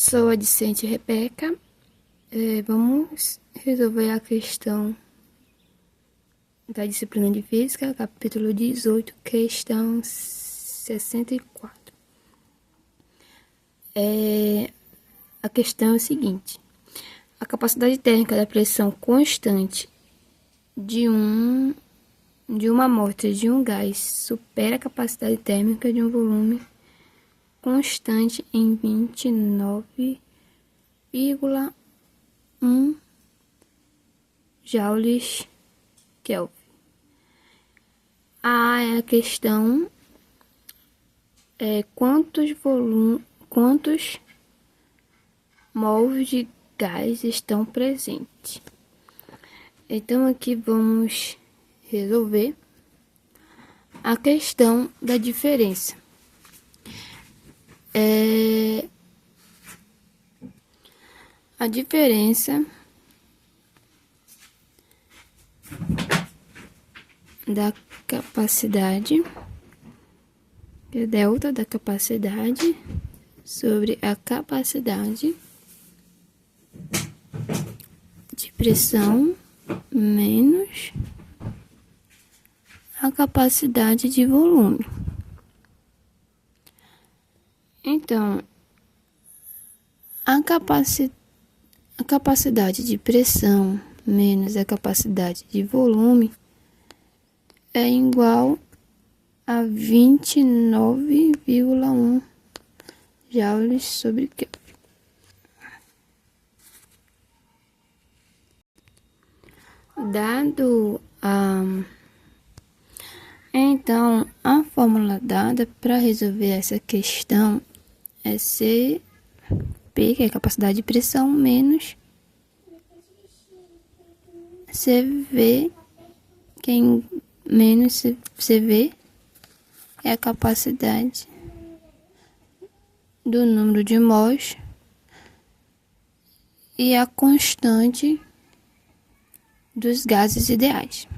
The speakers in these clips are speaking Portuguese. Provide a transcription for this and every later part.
Sou a discente Rebeca. Vamos resolver a questão da disciplina de Física, capítulo 18, questão 64. A questão é o seguinte: a capacidade térmica da pressão constante de uma amostra de um gás supera a capacidade térmica de um volume constante em 29,1 joules Kelvin. A questão é quantos mols de gás estão presentes. Então aqui vamos resolver a questão da diferença. A diferença da capacidade, é delta da capacidade sobre a capacidade de pressão menos a capacidade de volume. Então, a capacidade de pressão menos a capacidade de volume é igual a 29,1 joules sobre Kelvin. Então, a fórmula dada para resolver essa questão é CP, que é a capacidade de pressão, menos CV, que é menos CV, é a capacidade do número de mols e a constante dos gases ideais.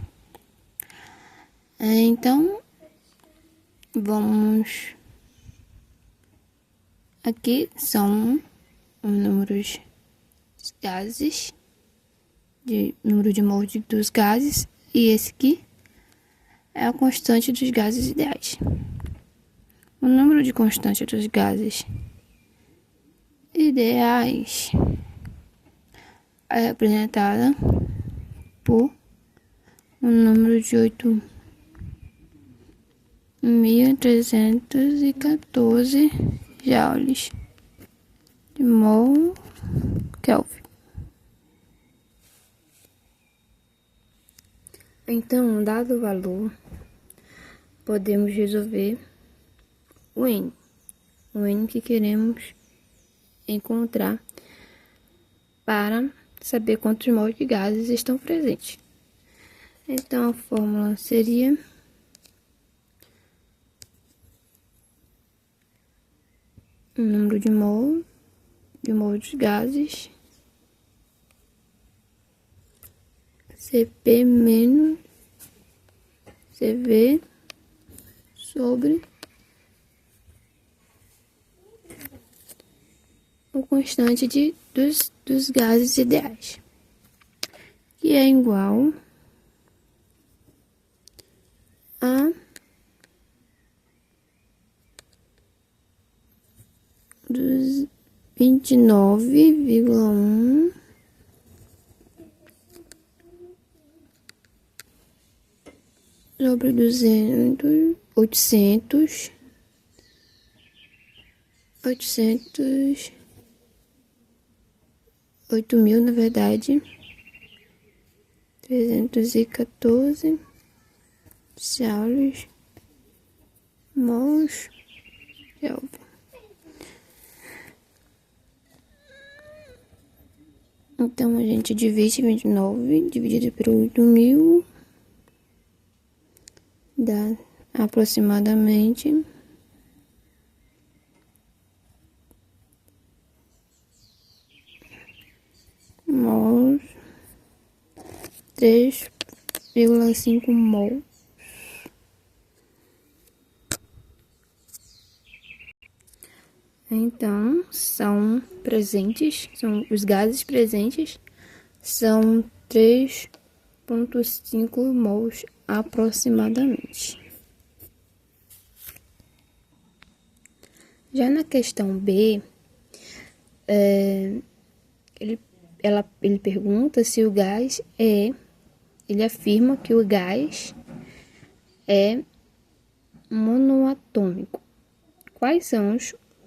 Então, vamos... Aqui são os números de gases, número de mols dos gases, e esse aqui é a constante dos gases ideais. O número de constante dos gases ideais é representada por um número de 8.314 joules de mol Kelvin. Então, dado o valor, podemos resolver o N que queremos encontrar para saber quantos mols de gases estão presentes. Então, a fórmula seria o número de mol dos gases, Cp menos Cv sobre o constante dos gases ideais, que é igual a 29,1 sobre 800 8.000, na verdade, 314 joules mols Kelvin. Então, a gente divide 29 dividido por 8.000, dá aproximadamente 3,5 mol. Então, os gases presentes são 3,5 mols aproximadamente. Já na questão B, ele pergunta se o gás ele afirma que o gás é monoatômico. Quais são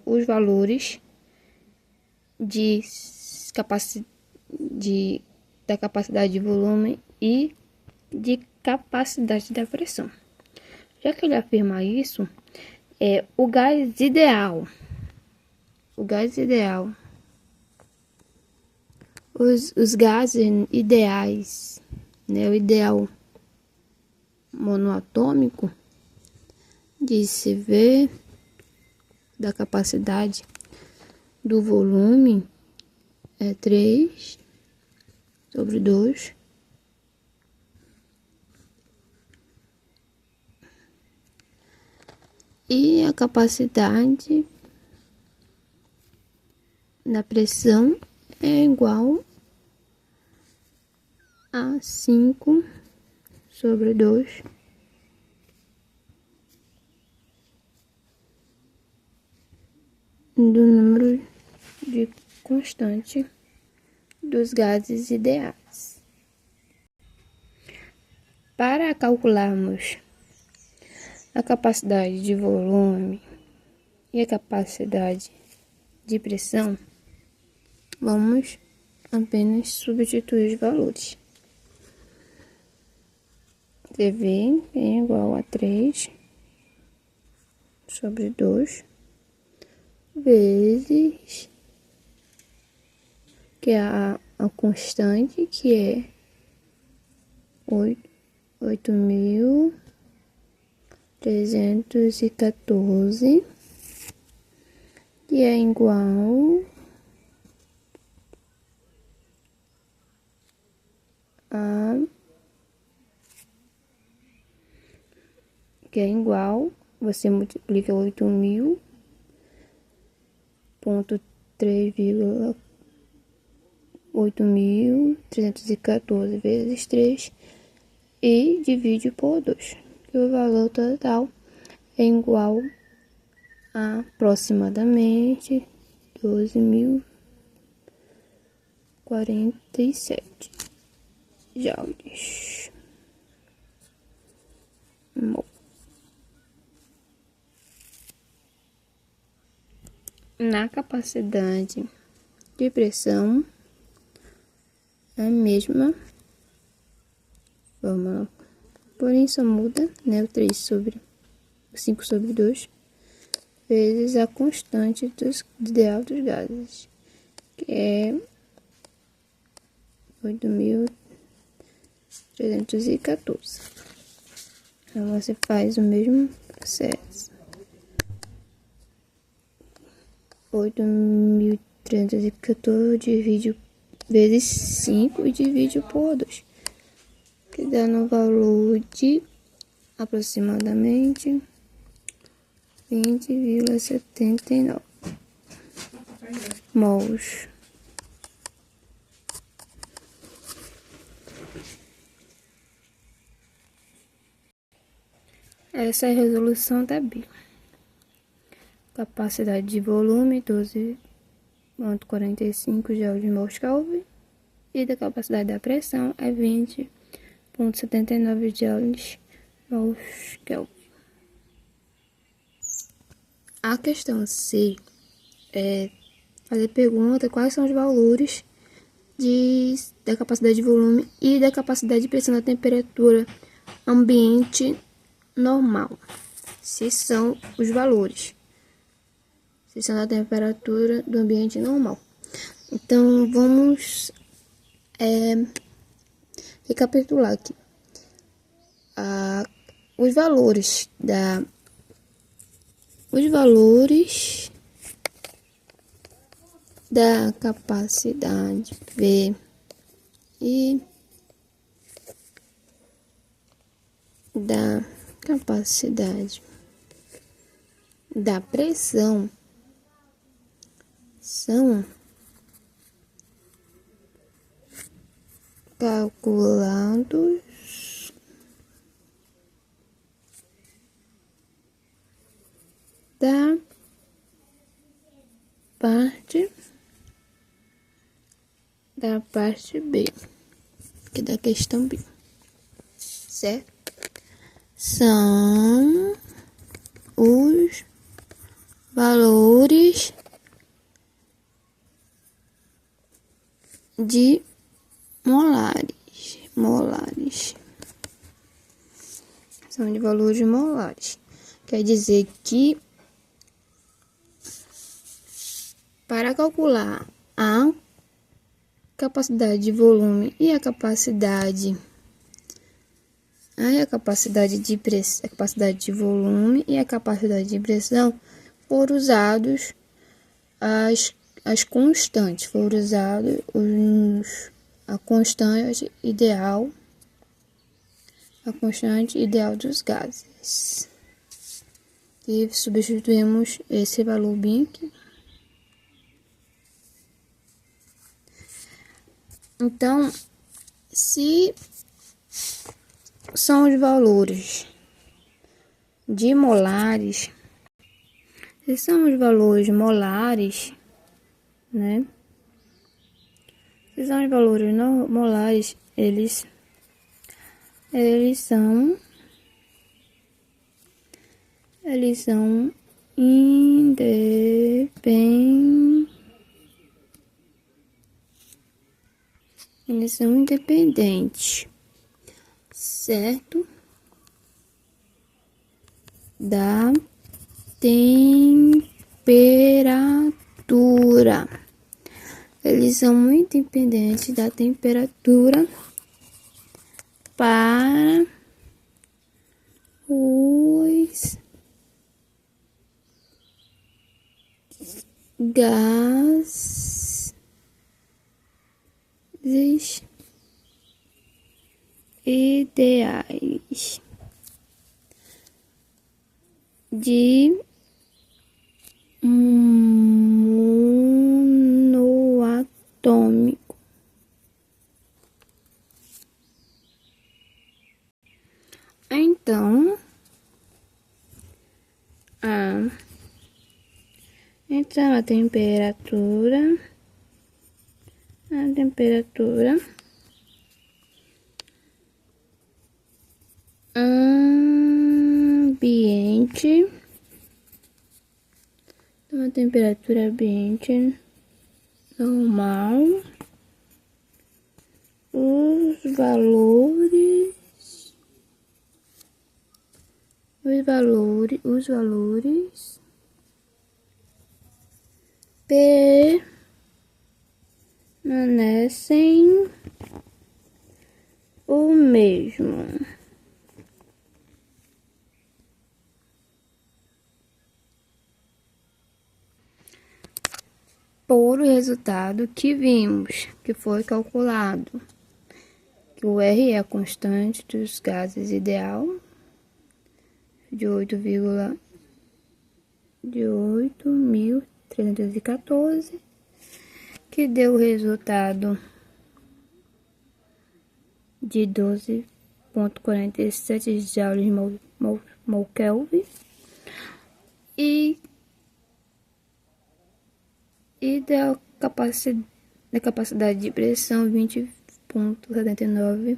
os valores da capacidade de volume e de capacidade da pressão? Já que ele afirma isso, o gás ideal, os gases ideais, né, o ideal monoatômico, de-se ver da capacidade do volume é 3/2 e a capacidade da pressão é igual a 5/2 do número de constante dos gases ideais. Para calcularmos a capacidade de volume e a capacidade de pressão, vamos apenas substituir os valores. CV é igual a 3/2 vezes que é a constante, que é 8.314, que é igual você multiplica 8.314 vezes 3 e divide por 2, que o valor total é igual a aproximadamente 12.047 joules. Na capacidade de pressão, a mesma fórmula, porém só muda, né, o 5/2 vezes a constante ideal dos gases, que é 8.314. Então você faz o mesmo processo. 8.314 divide vezes 5 e divide por 2, que dá no valor de aproximadamente 20,79 mols. Essa é a resolução da B. Capacidade de volume 12,45 joules/mol/Kelvin e da capacidade da pressão é 20,79 joules/mol/Kelvin. A questão C é fazer pergunta quais são os valores da capacidade de volume e da capacidade de pressão da temperatura ambiente normal. Se são os valores. Se são da temperatura do ambiente normal. Então, vamos recapitular aqui. Os valores da capacidade V e da capacidade da pressão são calculados da parte B, que é da questão B, certo? São os valores de molares. São de valores molares. Quer dizer que para calcular a capacidade de volume e a capacidade de pressão, a capacidade de volume e a capacidade de pressão, foram usados as constantes, foram usados a constante ideal dos gases. E substituímos esse valor bem aqui. Então, se são os valores de molares, se são os valores molares, né? Se são os valores molares, eles são independentes, certo? Da temperatura. Eles são muito independentes da temperatura para os gases ideais de monoatômico. Então, a temperatura ambiente, a temperatura ambiente normal, os valores permanecem o mesmo. Por o resultado que vimos, que foi calculado, que o R é a constante dos gases ideal de 8.314, que deu o resultado de 12,47 joules mol Kelvin e da capacidade de pressão 20,79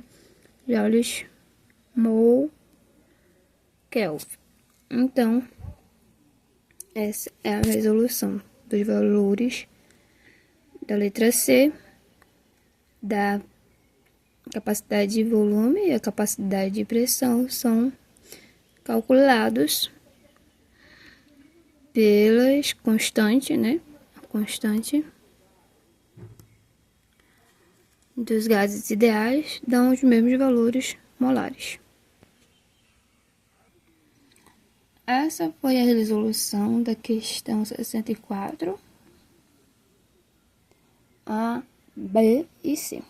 joules mol Kelvin. Então, essa é a resolução dos valores da letra C, da capacidade de volume e a capacidade de pressão são calculados pelas constantes, né? A constante dos gases ideais dão os mesmos valores molares. Essa foi a resolução da questão 64, A, B e C.